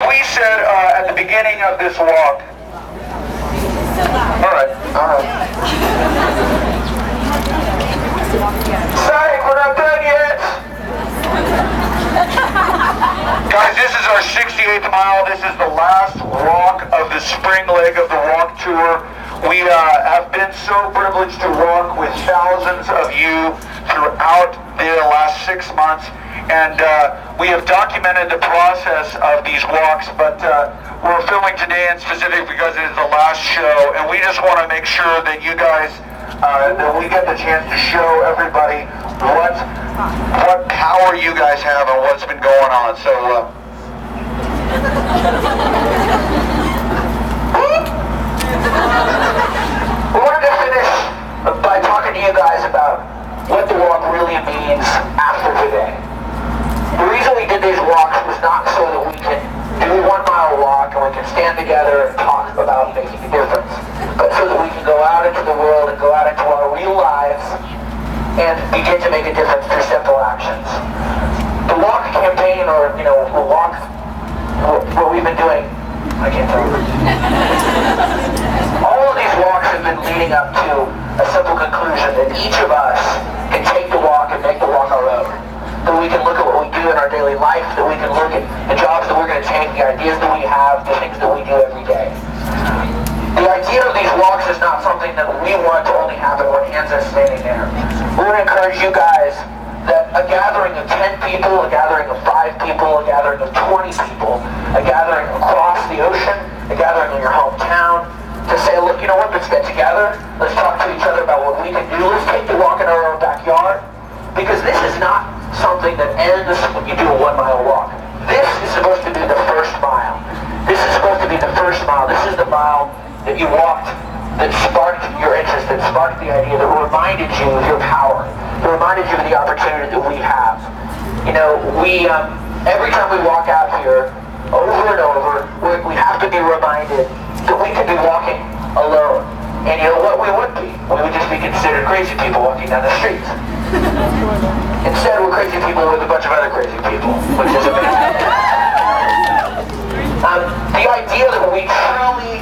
we said at the beginning of this walk. All right. Sorry, we're not done yet. Guys, this is our 68th mile. This is the last walk of the spring leg of the walk tour. We have been so privileged to walk with thousands of you throughout the last 6 months, and we have documented the process of these walks, but we're filming today in specific because it is the last show, and we just want to make sure that you guys, that we get the chance to show everybody what power you guys have and what's been going on. So, we wanted to finish by talking to you guys about what the walk really means after today. The reason we did these walks was not so that we can do a 1 mile walk and we can stand together and talk about making a difference, but so that we can go out into the world and go out into our real lives and begin to make a difference through simple actions. The walk campaign, or the walk, what we've been doing, I can't tell you. All of these walks have been leading up to a simple conclusion that each of us can take the walk and make the walk our own. That we can look at what we do in our daily life, that we can look at the jobs that we're going to take, the ideas that we have, the things that we do every day. The idea of these walks is not something that we want to only happen when Hanson's standing there. We want to encourage you guys that a gathering of 10 people, a gathering of 5 people, a gathering of 20 people, a gathering across the ocean, a gathering in your hometown, to say, look, you know what, let's get together, let's talk to each other about what we can do, let's take the walk in our own backyard, because this is not something that ends when you do a 1 mile walk. This is supposed to be the first mile. This is supposed to be the first mile. This is the mile that you walked, that sparked your interest, that sparked the idea, that reminded you of your power, that reminded you of the opportunity that we have. Every time we walk out here, over and over, we have to be reminded that we could be walking alone. And you know what we would be? We would just be considered crazy people walking down the streets. Instead, we're crazy people with a bunch of other crazy people, which is amazing. The idea that we truly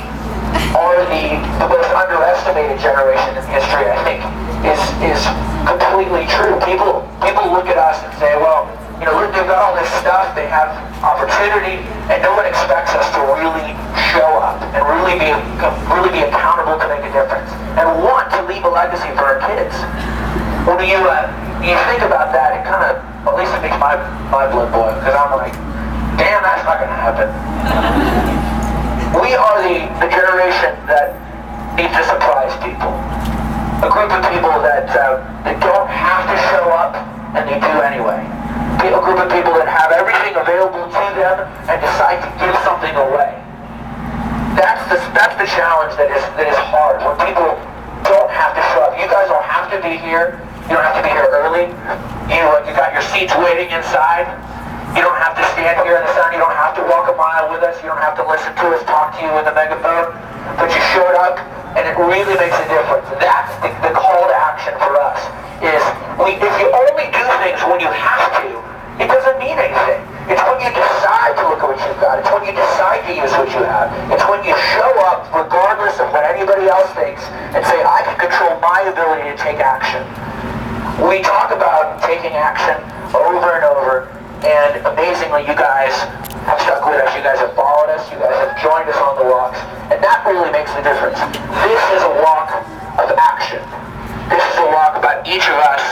are the most underestimated generation in history, I think, is completely true. People look at us and say, well, look, they've got all this stuff, they have opportunity, and no one expects us to really show up and really be accountable to make a difference and want to leave a legacy for our kids. When you think about that, it kind of, at least it makes my blood boil, because I'm like, damn, that's not going to happen. We are the generation that needs to surprise people. A group of people that don't have to show up, and they do anyway. A group of people that have everything available to them and decide to give something away. That's the challenge that is hard, when people don't have to show up. You guys don't have to be here. You don't have to be here early. You got your seats waiting inside. You don't have to stand here in the sun. You don't have to walk a mile with us. You don't have to listen to us talk to you in the megaphone. But you showed up, and it really makes a difference. That's the call to action for us. If you only do things when you have to, it doesn't mean anything. It's when you decide to look at what you've got. It's when you decide to use what you have. It's when you show up regardless of what anybody else thinks and say, I can control my ability to take action. We talk about taking action over and over, and amazingly, you guys have stuck with us. You guys have followed us. You guys have joined us on the walks, and that really makes the difference. This is a walk of action. This is a walk about each of us